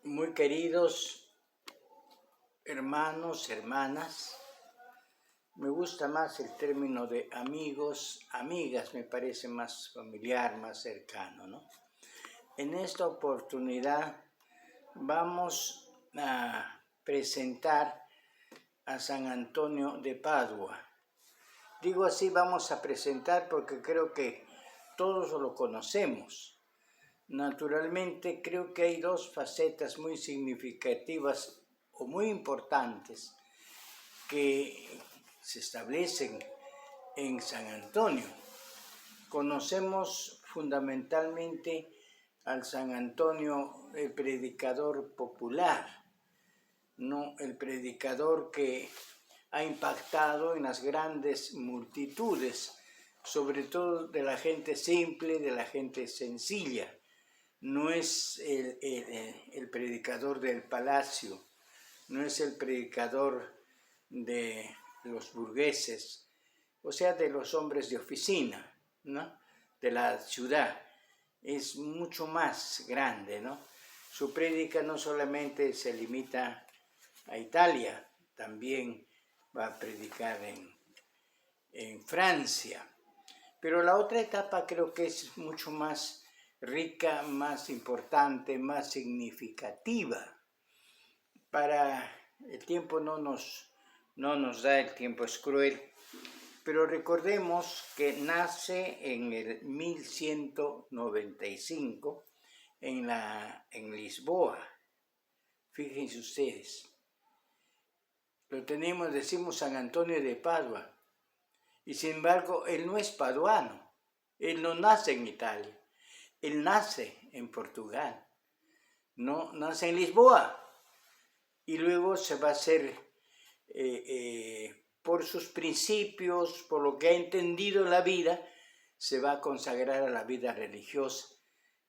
Muy queridos hermanos, hermanas, me gusta más el término de amigos, amigas, me parece más familiar, más cercano, ¿no? En esta oportunidad vamos a presentar a San Antonio de Padua. Digo así, vamos a presentar porque creo que todos lo conocemos. Naturalmente, creo que hay dos facetas muy significativas o muy importantes que se establecen en San Antonio. Conocemos fundamentalmente al San Antonio, el predicador popular, ¿no? El predicador que ha impactado en las grandes multitudes, sobre todo de la gente simple, de la gente sencilla. No es el predicador del palacio, no es el predicador de los burgueses, o sea, de los hombres de oficina, ¿no? De la ciudad. Es mucho más grande, ¿no? Su prédica no solamente se limita a Italia, también va a predicar en Francia. Pero la otra etapa creo que es mucho más rica, más importante, más significativa. Para el tiempo no nos da, el tiempo es cruel, pero recordemos que nace en el 1195 en Lisboa. Fíjense ustedes, decimos San Antonio de Padua, y sin embargo él no es paduano, él no nace en Italia. Él nace en Portugal, no nace en Lisboa, y luego se va a hacer, por sus principios, por lo que ha entendido en la vida, se va a consagrar a la vida religiosa,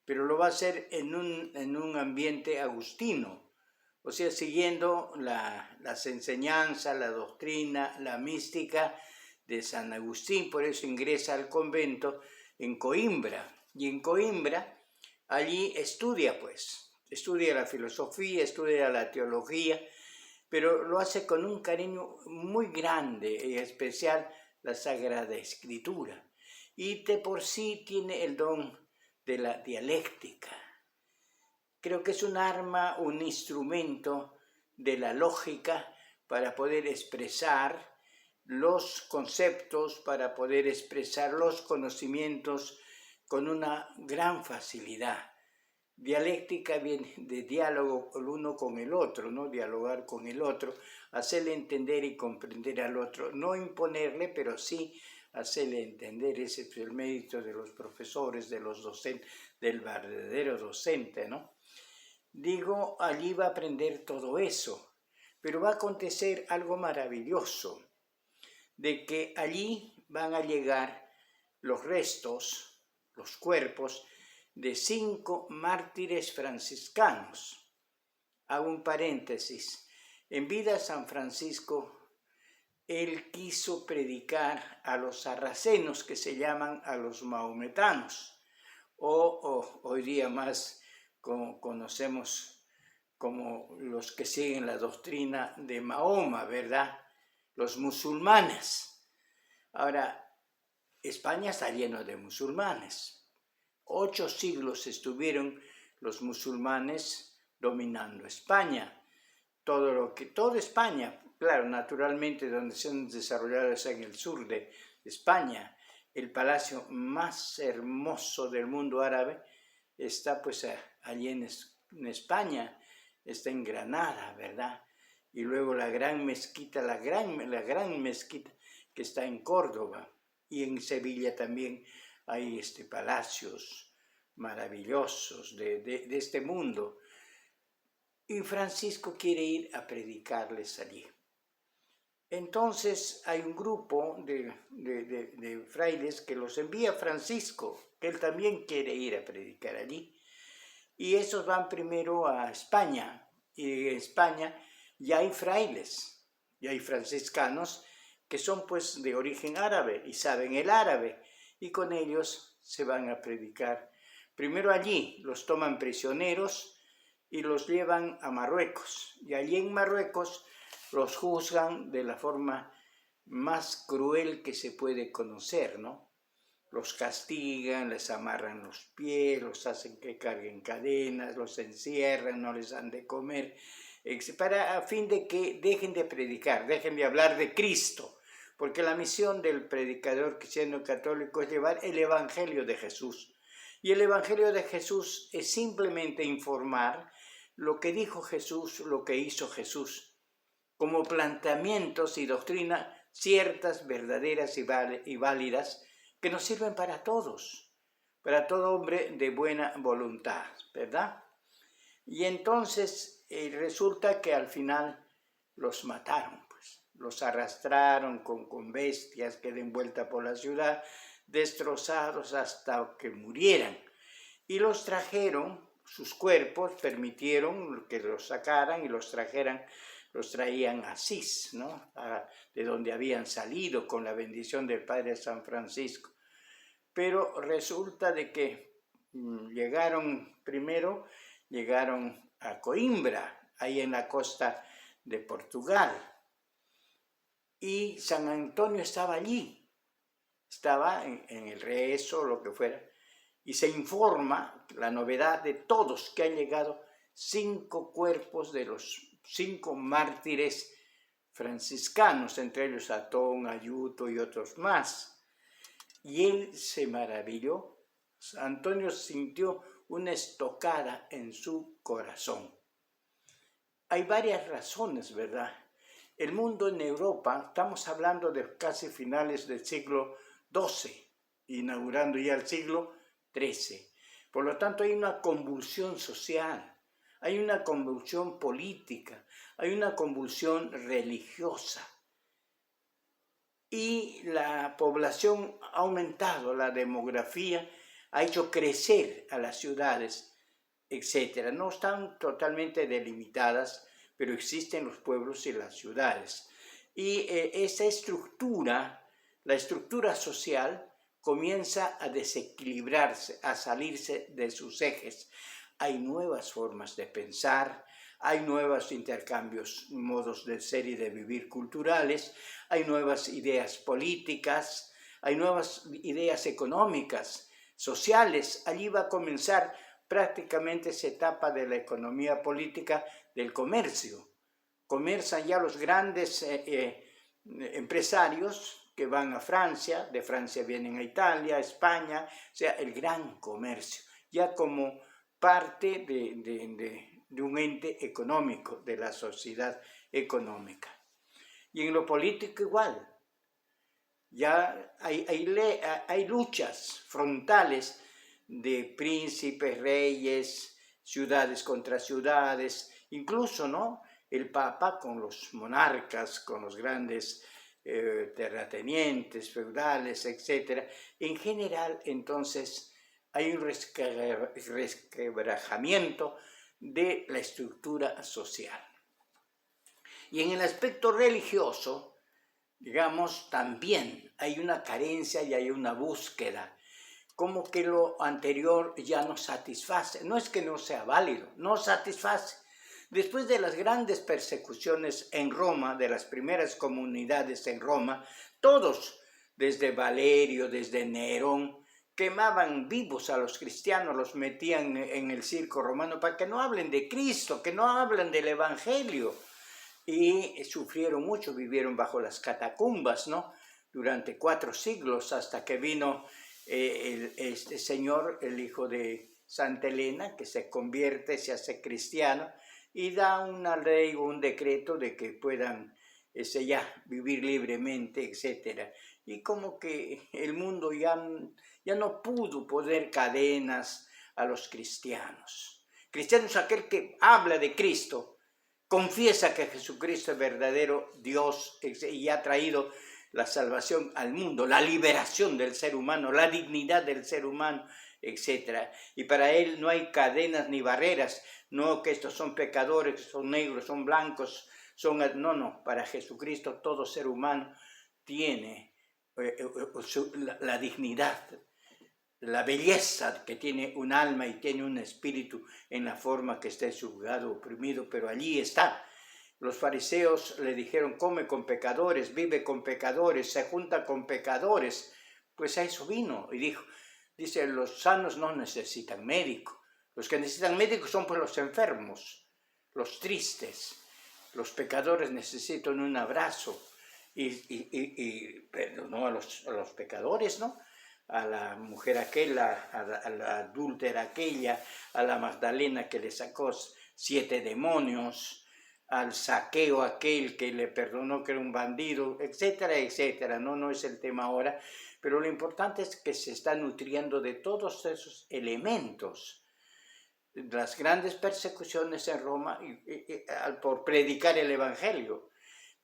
pero lo va a hacer en un ambiente agustino, o sea, siguiendo las enseñanzas, la doctrina, la mística de San Agustín. Por eso ingresa al convento en Coimbra. Y en Coimbra, allí estudia la filosofía, estudia la teología, pero lo hace con un cariño muy grande y especial la Sagrada Escritura. Y de por sí tiene el don de la dialéctica. Creo que es un arma, un instrumento de la lógica para poder expresar los conceptos, para poder expresar los conocimientos con una gran facilidad. Dialéctica viene de diálogo el uno con el otro, ¿no? Dialogar con el otro, hacerle entender y comprender al otro, no imponerle, pero sí hacerle entender. Ese es el mérito de los profesores, de los docentes, del verdadero docente, ¿no? Digo, allí va a aprender todo eso, pero va a acontecer algo maravilloso, de que allí van a llegar los restos, los cuerpos de 5 mártires franciscanos. Hago un paréntesis. En vida San Francisco, él quiso predicar a los sarracenos, que se llaman a los maometanos, o hoy día más conocemos como los que siguen la doctrina de Mahoma, ¿verdad? Los musulmanes. Ahora, España está lleno de musulmanes. 8 siglos estuvieron los musulmanes dominando España. Toda España, claro, naturalmente donde se han desarrollado es en el sur de España. El palacio más hermoso del mundo árabe está pues allí en España, está en Granada, ¿verdad? Y luego la gran mezquita, la gran mezquita que está en Córdoba, y en Sevilla también hay palacios maravillosos de este mundo. Y Francisco quiere ir a predicarles allí. Entonces hay un grupo de frailes que los envía Francisco, que él también quiere ir a predicar allí. Y esos van primero a España, y en España ya hay frailes, ya hay franciscanos que son pues de origen árabe y saben el árabe, y con ellos se van a predicar. Primero allí los toman prisioneros y los llevan a Marruecos. Y allí en Marruecos los juzgan de la forma más cruel que se puede conocer, ¿no? Los castigan, les amarran los pies, los hacen que carguen cadenas, los encierran, no les dan de comer, a fin de que dejen de predicar, dejen de hablar de Cristo, porque la misión del predicador cristiano católico es llevar el Evangelio de Jesús. Y el Evangelio de Jesús es simplemente informar lo que dijo Jesús, lo que hizo Jesús, como planteamientos y doctrina ciertas, verdaderas y válidas, que nos sirven para todos, para todo hombre de buena voluntad, ¿verdad? Y entonces resulta que al final los mataron, pues, los arrastraron con bestias que den vuelta por la ciudad, destrozados hasta que murieran. Y los trajeron, sus cuerpos permitieron que los sacaran y los traían a Asís, ¿no? De donde habían salido con la bendición del Padre San Francisco. Pero resulta de que llegaron a Coimbra, ahí en la costa de Portugal, y San Antonio estaba allí, estaba en el rezo, lo que fuera, y se informa la novedad de todos que han llegado 5 cuerpos de los 5 mártires franciscanos, entre ellos Atón, Ayuto y otros más. Y él se maravilló. Antonio sintió una estocada en su corazón. Hay varias razones, ¿verdad? El mundo en Europa, estamos hablando de casi finales del siglo XII, inaugurando ya el siglo XIII. Por lo tanto, hay una convulsión social, hay una convulsión política, hay una convulsión religiosa. Y la población ha aumentado, la demografía ha hecho crecer a las ciudades, etc. No están totalmente delimitadas, pero existen los pueblos y las ciudades. Y esa estructura, la estructura social, comienza a desequilibrarse, a salirse de sus ejes. Hay nuevas formas de pensar, hay nuevos intercambios, modos de ser y de vivir culturales, hay nuevas ideas políticas, hay nuevas ideas económicas, sociales. Allí va a comenzar prácticamente esa etapa de la economía política del comercio. Comienzan ya los grandes empresarios que van a Francia, de Francia vienen a Italia, a España, o sea, el gran comercio, ya como parte de un ente económico, de la sociedad económica. Y en lo político igual, ya hay luchas frontales de príncipes, reyes, ciudades contra ciudades, incluso, ¿no?, el Papa con los monarcas, con los grandes terratenientes, feudales, etc. En general, entonces, hay un resquebrajamiento de la estructura social. Y en el aspecto religioso, digamos, también hay una carencia y hay una búsqueda, como que lo anterior ya no satisface. No es que no sea válido, no satisface. Después de las grandes persecuciones en Roma, de las primeras comunidades en Roma, todos, desde Valerio, desde Nerón, quemaban vivos a los cristianos, los metían en el circo romano para que no hablen de Cristo, que no hablen del Evangelio. Y sufrieron mucho, vivieron bajo las catacumbas, ¿no?, durante 4 siglos, hasta que vino este señor, el hijo de Santa Elena, que se convierte, se hace cristiano, y da una ley o un decreto de que puedan ya vivir libremente, etc. Y como que el mundo ya no pudo poner cadenas a los cristianos. Cristiano es aquel que habla de Cristo, confiesa que Jesucristo es verdadero Dios y ha traído la salvación al mundo, la liberación del ser humano, la dignidad del ser humano, etc. Y para él no hay cadenas ni barreras, no que estos son pecadores, son negros, son blancos, no, para Jesucristo todo ser humano tiene la dignidad la belleza que tiene un alma y tiene un espíritu en la forma que esté subjugado, oprimido, pero allí está. Los fariseos le dijeron, come con pecadores, vive con pecadores, se junta con pecadores. Pues a eso vino y dice, los sanos no necesitan médico. Los que necesitan médico son pues los enfermos, los tristes. Los pecadores necesitan un abrazo y perdonó a los pecadores, ¿no? A la mujer aquella, a la adúltera aquella, a la Magdalena que le sacó 7 demonios, al Zaqueo aquel que le perdonó que era un bandido, etcétera, etcétera. No es el tema ahora, pero lo importante es que se está nutriendo de todos esos elementos. Las grandes persecuciones en Roma por predicar el Evangelio.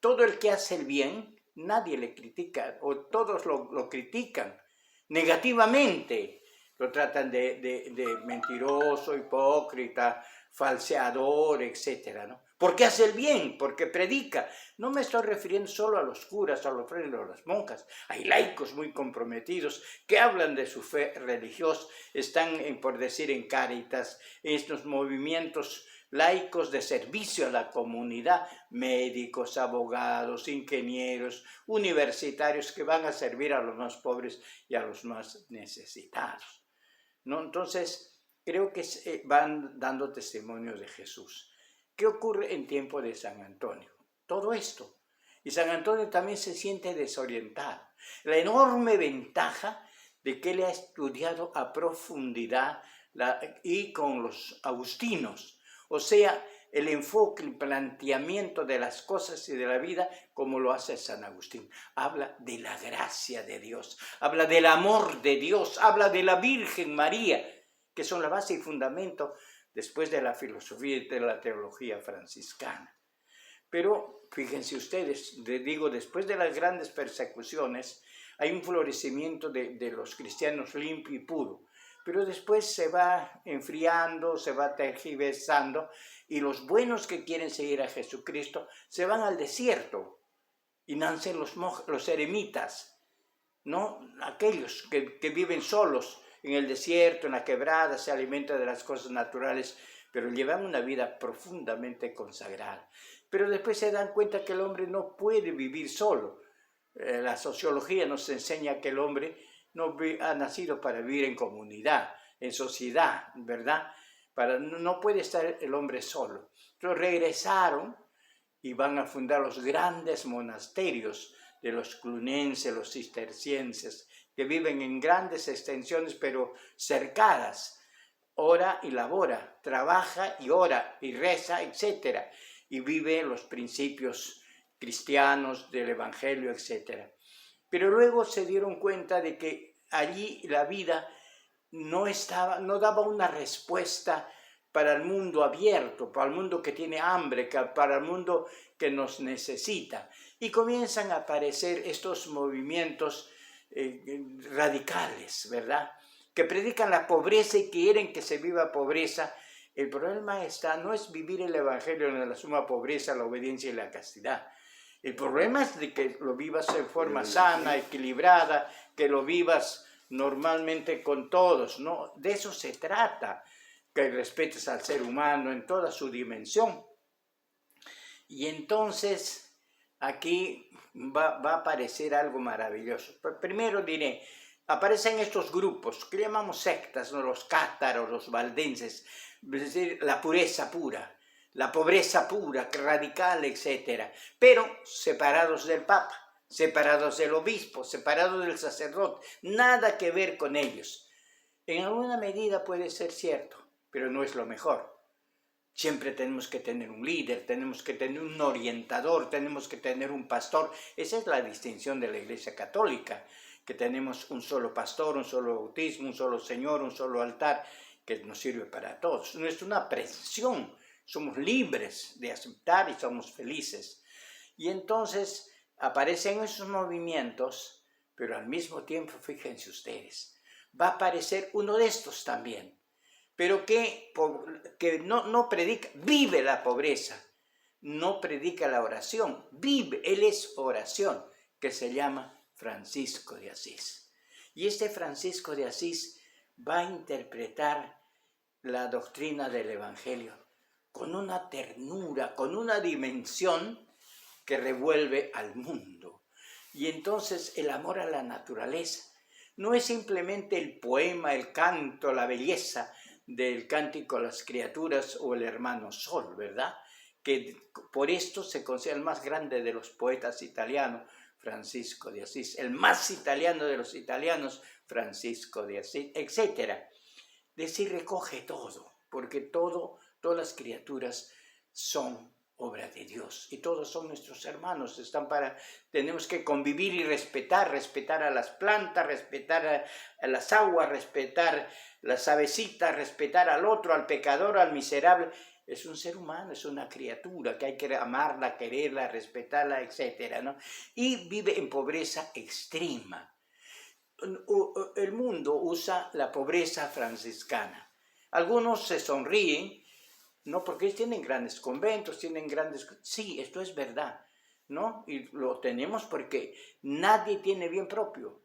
Todo el que hace el bien, nadie le critica, o todos lo critican negativamente. Lo tratan de mentiroso, hipócrita, falseador, etc., ¿no? Porque hace el bien, porque predica. No me estoy refiriendo solo a los curas, a los frailes o a las monjas. Hay laicos muy comprometidos que hablan de su fe religiosa, están, por decir, en Cáritas, en estos movimientos laicos de servicio a la comunidad, médicos, abogados, ingenieros, universitarios que van a servir a los más pobres y a los más necesitados, ¿no? Entonces, creo que van dando testimonio de Jesús. ¿Qué ocurre en tiempo de San Antonio? Todo esto. Y San Antonio también se siente desorientado. La enorme ventaja de que él ha estudiado a profundidad y con los agustinos. O sea, el enfoque, el planteamiento de las cosas y de la vida como lo hace San Agustín. Habla de la gracia de Dios, habla del amor de Dios, habla de la Virgen María, que son la base y fundamento después de la filosofía y de la teología franciscana. Pero fíjense ustedes, digo, después de las grandes persecuciones hay un florecimiento de los cristianos limpio y puro, pero después se va enfriando, se va tergiversando y los buenos que quieren seguir a Jesucristo se van al desierto y nacen los eremitas, ¿no? Aquellos que viven solos en el desierto, en la quebrada, se alimentan de las cosas naturales, pero llevan una vida profundamente consagrada. Pero después se dan cuenta que el hombre no puede vivir solo. La sociología nos enseña que el hombre no ha nacido para vivir en comunidad, en sociedad, ¿verdad? No puede estar el hombre solo. Entonces regresaron y van a fundar los grandes monasterios de los clunenses, los cistercienses, que viven en grandes extensiones pero cercadas. Ora y labora, trabaja y ora y reza, etc. Y vive los principios cristianos del Evangelio, etc. Pero luego se dieron cuenta de que allí la vida no daba una respuesta para el mundo abierto, para el mundo que tiene hambre, para el mundo que nos necesita. Y comienzan a aparecer estos movimientos radicales, ¿verdad? Que predican la pobreza y quieren que se viva pobreza. El problema no es vivir el Evangelio en la suma pobreza, la obediencia y la castidad. El problema es de que lo vivas en forma sana, equilibrada, que lo vivas normalmente con todos, ¿no? De eso se trata, que respetes al ser humano en toda su dimensión. Y entonces aquí va a aparecer algo maravilloso. Primero diré, aparecen estos grupos que llamamos sectas, ¿no? Los cátaros, los valdenses, es decir, la pureza pura, la pobreza pura, radical, etc. Pero separados del Papa, separados del obispo, separados del sacerdote, nada que ver con ellos. En alguna medida puede ser cierto, pero no es lo mejor. Siempre tenemos que tener un líder, tenemos que tener un orientador, tenemos que tener un pastor. Esa es la distinción de la Iglesia Católica, que tenemos un solo pastor, un solo bautismo, un solo Señor, un solo altar, que nos sirve para todos. No es una presión, somos libres de aceptar y somos felices. Y entonces aparecen esos movimientos, pero al mismo tiempo, fíjense ustedes, va a aparecer uno de estos también, pero que no predica, vive la pobreza, no predica la oración, vive, él es oración, que se llama Francisco de Asís. Y este Francisco de Asís va a interpretar la doctrina del Evangelio con una ternura, con una dimensión que revuelve al mundo. Y entonces el amor a la naturaleza no es simplemente el poema, el canto, la belleza del cántico a las criaturas o el hermano Sol, ¿verdad? Que por esto se considera el más grande de los poetas italianos, Francisco de Asís, el más italiano de los italianos, Francisco de Asís, etc. Es decir, recoge todo, porque todas las criaturas son obra de Dios y todos son nuestros hermanos, tenemos que convivir y respetar a las plantas, respetar a las aguas, respetar las avecitas, respetar al otro, al pecador, al miserable. Es un ser humano, es una criatura que hay que amarla, quererla, respetarla, etc., ¿no? Y vive en pobreza extrema. El mundo usa la pobreza franciscana. Algunos se sonríen, no, porque ellos tienen grandes conventos, tienen grandes... Sí, esto es verdad, ¿no? Y lo tenemos porque nadie tiene bien propio.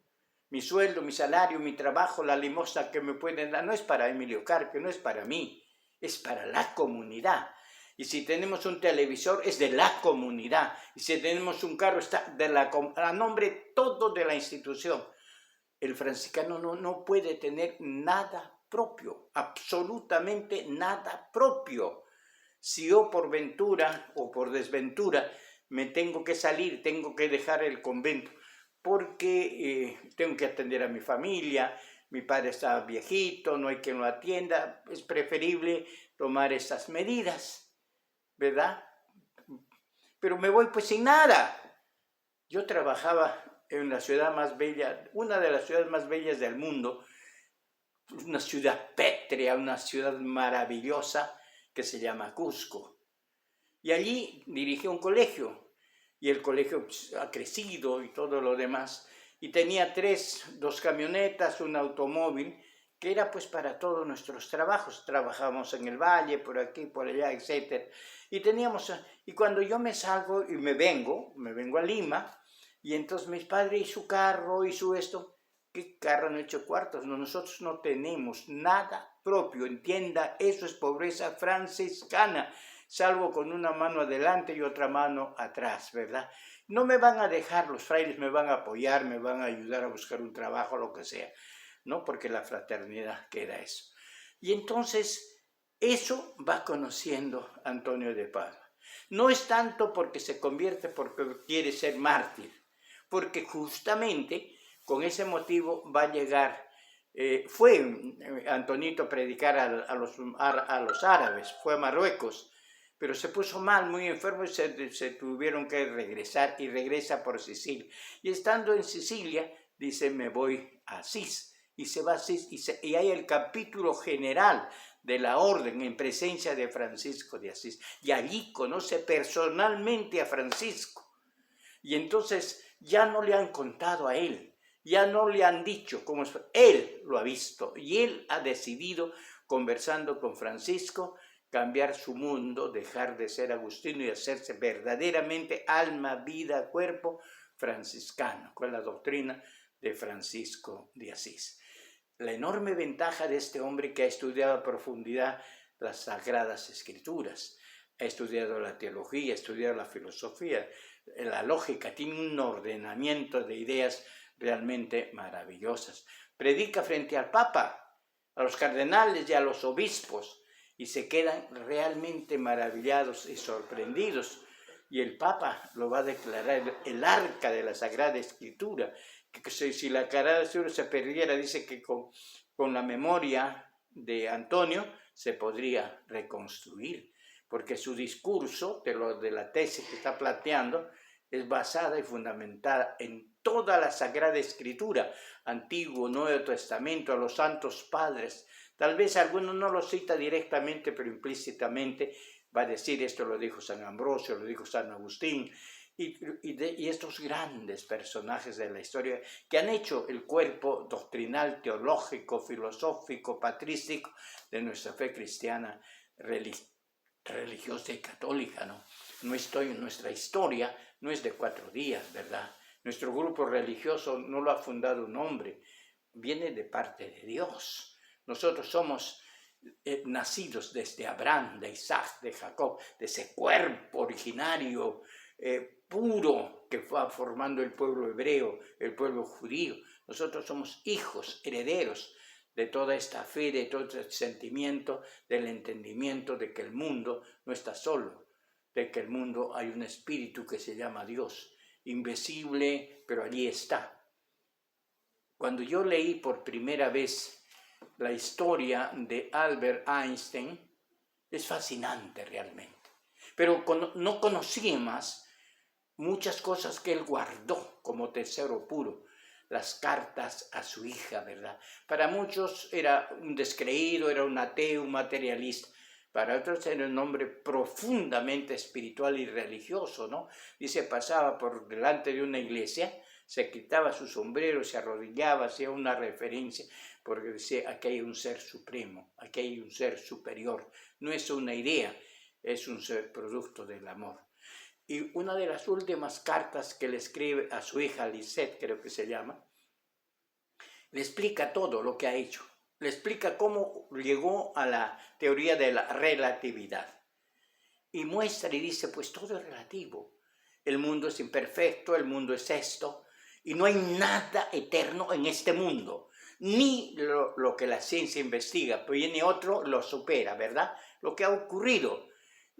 Mi sueldo, mi salario, mi trabajo, la limosna que me pueden dar, no es para Emilio Carpio, no es para mí, es para la comunidad. Y si tenemos un televisor, es de la comunidad. Y si tenemos un carro, está a nombre todo de la institución. El franciscano no puede tener nada propio, absolutamente nada propio. Si yo por ventura o por desventura me tengo que salir, tengo que dejar el convento, porque tengo que atender a mi familia, mi padre está viejito, no hay quien lo atienda, es preferible tomar esas medidas, ¿verdad? Pero me voy pues sin nada. Yo trabajaba en la ciudad más bella, una de las ciudades más bellas del mundo, una ciudad pétrea, una ciudad maravillosa que se llama Cusco. Y allí dirigí un colegio, y el colegio pues, ha crecido y todo lo demás, y tenía dos camionetas, un automóvil, que era pues para todos nuestros trabajos. Trabajábamos en el valle, por aquí, por allá, etc. Y cuando yo me salgo y me vengo a Lima, y entonces mis padres y su carro y su esto, ¿qué carro no hecho cuartos? No, nosotros no tenemos nada propio, entienda, eso es pobreza franciscana, salvo con una mano adelante y otra mano atrás, ¿verdad? No me van a dejar, los frailes me van a apoyar, me van a ayudar a buscar un trabajo, lo que sea, ¿no? Porque la fraternidad queda eso. Y entonces, eso va conociendo Antonio de Padua. No es tanto porque se convierte porque quiere ser mártir, porque justamente con ese motivo va a llegar, fue Antonito a predicar a los árabes, fue a Marruecos, pero se puso mal, muy enfermo, y se tuvieron que regresar, y regresa por Sicilia. Y estando en Sicilia, dice, me voy a Asís, y se va a Asís, y hay el capítulo general de la orden en presencia de Francisco de Asís, y allí conoce personalmente a Francisco. Y entonces ya no le han contado a él, ya no le han dicho cómo es, él lo ha visto y él ha decidido, conversando con Francisco, cambiar su mundo, dejar de ser agustino y hacerse verdaderamente alma, vida, cuerpo franciscano, con la doctrina de Francisco de Asís. La enorme ventaja de este hombre que ha estudiado a profundidad las Sagradas Escrituras, ha estudiado la teología, ha estudiado la filosofía, la lógica, tiene un ordenamiento de ideas realmente maravillosas. Predica frente al Papa, a los cardenales y a los obispos, y se quedan realmente maravillados y sorprendidos. Y el Papa lo va a declarar el arca de la Sagrada Escritura, que si la Sagrada Escritura se perdiera, dice que con la memoria de Antonio se podría reconstruir, porque su discurso, de la tesis que está planteando, es basada y fundamentada en toda la Sagrada Escritura, Antiguo, Nuevo Testamento, a los santos padres. Tal vez alguno no lo cita directamente, pero implícitamente va a decir, esto lo dijo San Ambrosio, lo dijo San Agustín, y estos grandes personajes de la historia que han hecho el cuerpo doctrinal, teológico, filosófico, patrístico de nuestra fe cristiana religiosa y católica, ¿no? Nuestra historia no es de 4 días, ¿verdad? Nuestro grupo religioso no lo ha fundado un hombre, viene de parte de Dios. Nosotros somos nacidos desde Abraham, de Isaac, de Jacob, de ese cuerpo originario puro que fue formando el pueblo hebreo, el pueblo judío. Nosotros somos hijos, herederos de toda esta fe, de todo este sentimiento, del entendimiento de que el mundo no está solo, de que el mundo hay un espíritu que se llama Dios, invisible, pero allí está. Cuando yo leí por primera vez la historia de Albert Einstein, es fascinante realmente, pero no conocía más muchas cosas que él guardó como tesoro puro. Las cartas a su hija, ¿verdad? Para muchos era un descreído, era un ateo, un materialista. Para otros era un hombre profundamente espiritual y religioso, ¿no? Dice, pasaba por delante de una iglesia, se quitaba su sombrero, se arrodillaba, hacía una referencia, porque decía, aquí hay un ser supremo, aquí hay un ser superior. No es una idea, es un ser producto del amor. Y una de las últimas cartas que le escribe a su hija Lisette, creo que se llama, le explica todo lo que ha hecho. Le explica cómo llegó a la teoría de la relatividad. Y muestra y dice, pues todo es relativo. El mundo es imperfecto, el mundo es esto, y no hay nada eterno en este mundo. Ni lo que la ciencia investiga, pero viene otro, lo supera, ¿verdad? Lo que ha ocurrido.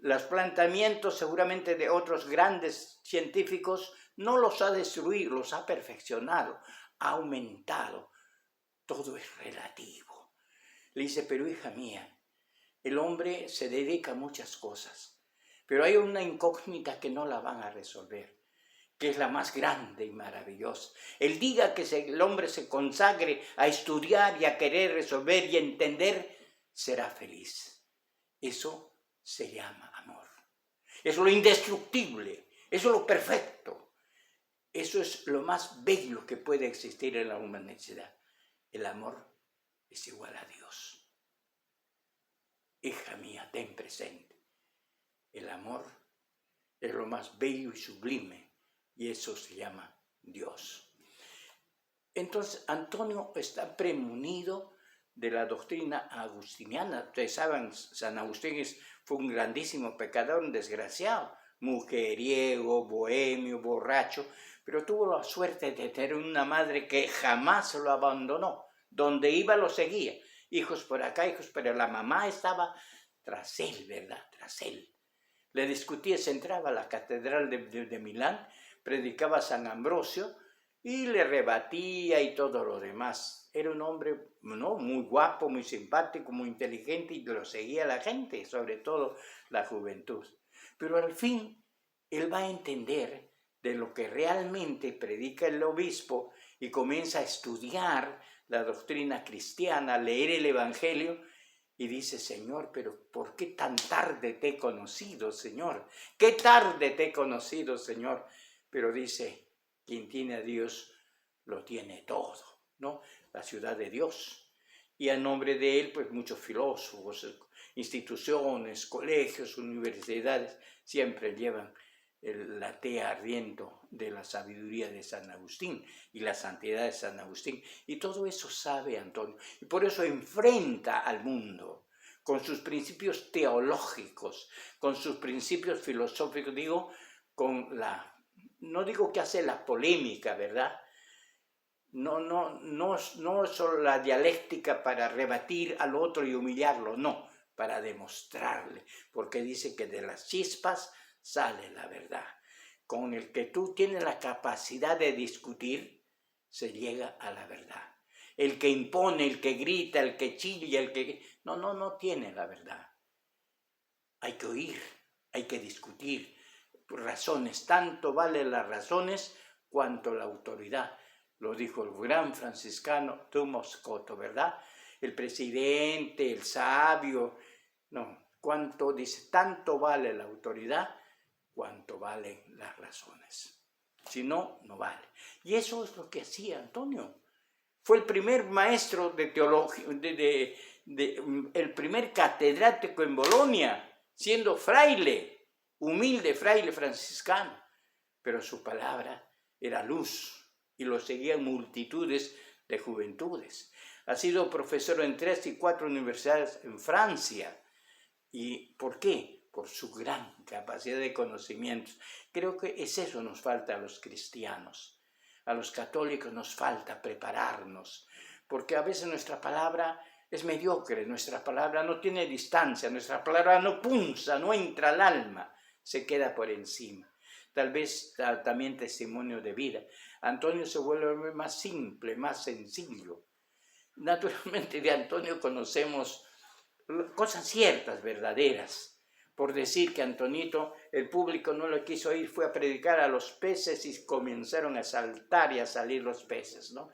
Los planteamientos seguramente de otros grandes científicos no los ha destruido, los ha perfeccionado, ha aumentado. Todo es relativo. Le dice, pero hija mía, el hombre se dedica a muchas cosas, pero hay una incógnita que no la van a resolver, que es la más grande y maravillosa. El día que el hombre se consagre a estudiar y a querer resolver y entender, será feliz. Eso se llama amor. Eso es lo indestructible, eso es lo perfecto. Eso es lo más bello que puede existir en la humanidad. El amor es igual a Dios. Hija mía, ten presente. El amor es lo más bello y sublime, y eso se llama Dios. Entonces, Antonio está premunido de la doctrina agustiniana. Ustedes saben, San Agustín fue un grandísimo pecador, un desgraciado, mujeriego, bohemio, borracho, pero tuvo la suerte de tener una madre que jamás lo abandonó. Donde iba lo seguía. Hijos por acá, hijos, pero la mamá estaba tras él, ¿verdad? Tras él. Le discutía, se entraba a la catedral de Milán, predicaba San Ambrosio y le rebatía y todo lo demás. Era un hombre, ¿no?, muy guapo, muy simpático, muy inteligente, y lo seguía la gente, sobre todo la juventud. Pero al fin, él va a entender de lo que realmente predica el obispo y comienza a estudiar la doctrina cristiana, a leer el Evangelio, y dice, Señor, pero ¿por qué tan tarde te he conocido, Señor? ¿Qué tarde te he conocido, Señor? Pero dice, quien tiene a Dios lo tiene todo, ¿no? La ciudad de Dios. Y a nombre de él, pues muchos filósofos, instituciones, colegios, universidades, siempre llevan la tea ardiendo de la sabiduría de San Agustín y la santidad de San Agustín. Y todo eso sabe Antonio. Y por eso enfrenta al mundo con sus principios teológicos, con sus principios filosóficos, no digo que hace la polémica, ¿verdad? No solo la dialéctica para rebatir al otro y humillarlo, no, para demostrarle, porque dice que de las chispas sale la verdad. Con el que tú tienes la capacidad de discutir, se llega a la verdad. El que impone, el que grita, el que chilla, no tiene la verdad. Hay que oír, hay que discutir razones. Tanto valen las razones cuanto la autoridad. Lo dijo el gran franciscano Tomás Coto, ¿verdad? El presidente, el sabio, dice, tanto vale la autoridad cuanto valen las razones. Si no, no vale. Y eso es lo que hacía Antonio. Fue el primer maestro de teología, el primer catedrático en Bolonia, siendo fraile, humilde fraile franciscano. Pero su palabra era luz y lo seguían multitudes de juventudes. Ha sido profesor en 3 y 4 universidades en Francia. ¿Y por qué? Por su gran capacidad de conocimientos. Creo que es eso nos falta a los cristianos. A los católicos nos falta prepararnos, porque a veces nuestra palabra es mediocre, nuestra palabra no tiene distancia, nuestra palabra no punza, no entra al alma, se queda por encima. Tal vez también testimonio de vida. Antonio se vuelve más simple, más sencillo. Naturalmente de Antonio conocemos cosas ciertas, verdaderas. Por decir que Antonito, el público no lo quiso ir, fue a predicar a los peces y comenzaron a saltar y a salir los peces, ¿no?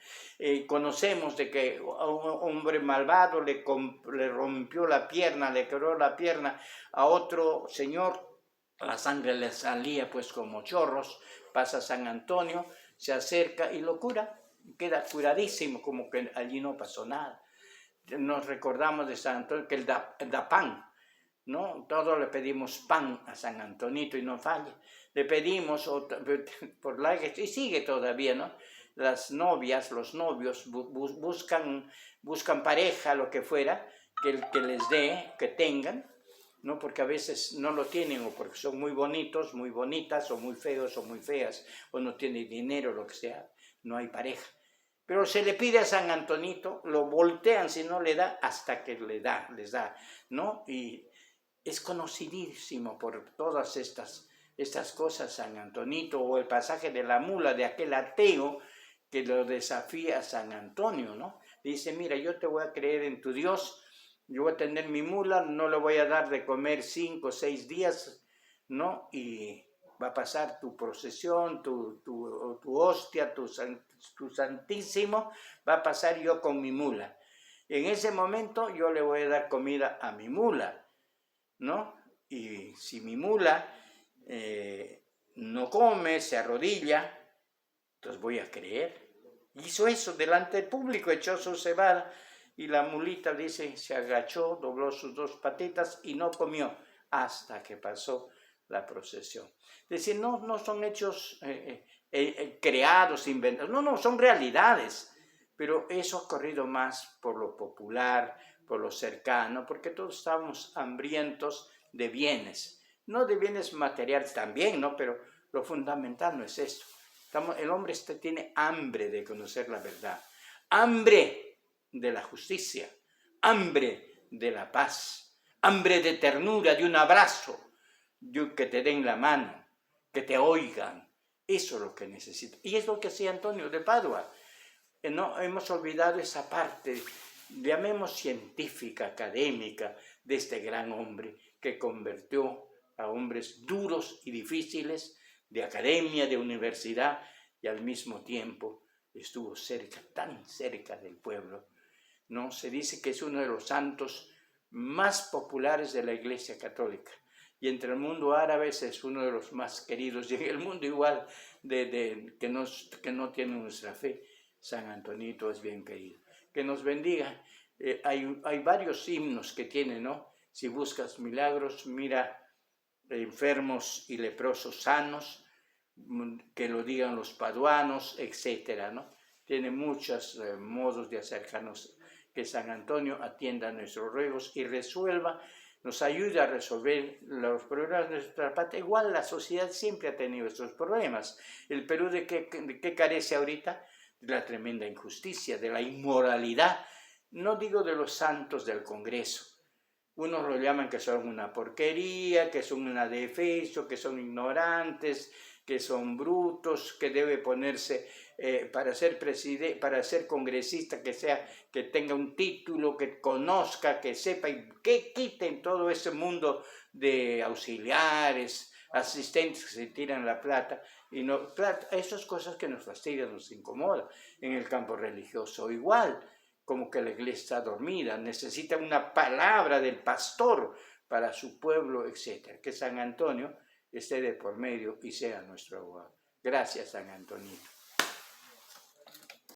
Conocemos de que a un hombre malvado le rompió la pierna, le quebró la pierna a otro señor, la sangre le salía pues como chorros, pasa San Antonio, se acerca y lo cura, queda curadísimo, como que allí no pasó nada. Nos recordamos de San Antonio que él da pan, ¿no? Todos le pedimos pan a San Antonito y no falla. Le pedimos por la y sigue todavía, ¿no? Las novias, los novios buscan pareja, lo que fuera, que les dé, que tengan, ¿no? Porque a veces no lo tienen o porque son muy bonitos, muy bonitas, o muy feos o muy feas, o no tienen dinero, lo que sea, no hay pareja. Pero se le pide a San Antonito, lo voltean si no le da, hasta que les da, ¿no? Y es conocidísimo por todas estas cosas San Antonito, o el pasaje de la mula de aquel ateo que lo desafía a San Antonio, ¿no? Dice, mira, yo te voy a creer en tu Dios, yo voy a tener mi mula, no le voy a dar de comer 5 o 6 días, ¿no? Y va a pasar tu procesión, tu hostia, tu santísimo, va a pasar yo con mi mula. En ese momento yo le voy a dar comida a mi mula, ¿no? Y si mi mula no come, se arrodilla, entonces voy a creer. Hizo eso delante del público, echó su cebada y la mulita, dice, se agachó, dobló sus 2 patitas y no comió hasta que pasó la procesión. Es decir, no son hechos creados, inventados, no, son realidades, pero eso ha corrido más por lo popular, por lo cercano, porque todos estamos hambrientos de bienes, no de bienes materiales también, ¿no? Pero lo fundamental no es eso. El hombre tiene hambre de conocer la verdad, hambre de la justicia, hambre de la paz, hambre de ternura, de un abrazo, que te den la mano, que te oigan. Eso es lo que necesita. Y es lo que hacía Antonio de Padua. No hemos olvidado esa parte, llamemos científica, académica, de este gran hombre que convirtió a hombres duros y difíciles, de academia, de universidad, y al mismo tiempo estuvo cerca, tan cerca del pueblo, ¿no? Se dice que es uno de los santos más populares de la Iglesia Católica, y entre el mundo árabe es uno de los más queridos, y en el mundo igual que no tiene nuestra fe, San Antonito es bien querido. Que nos bendiga. Hay varios himnos que tiene, ¿no? Si buscas milagros, mira enfermos y leprosos sanos, que lo digan los paduanos, etcétera, ¿no? Tiene muchos modos de acercarnos. Que San Antonio atienda nuestros ruegos y nos ayude a resolver los problemas de nuestra patria. Igual la sociedad siempre ha tenido estos problemas. El Perú, ¿de qué carece ahorita? De la tremenda injusticia, de la inmoralidad. No digo de los santos del Congreso. Unos lo llaman que son una porquería, que son una defecho, que son ignorantes, que son brutos, que debe ponerse para ser congresista, que tenga un título, que conozca, que sepa, y que quiten todo ese mundo de auxiliares, asistentes que se tiran la plata, y no, esas cosas que nos fastidian, nos incomodan. En el campo religioso igual, como que la iglesia está dormida, necesita una palabra del pastor para su pueblo, etc. Que San Antonio esté de por medio y sea nuestro abogado. Gracias, San Antonito.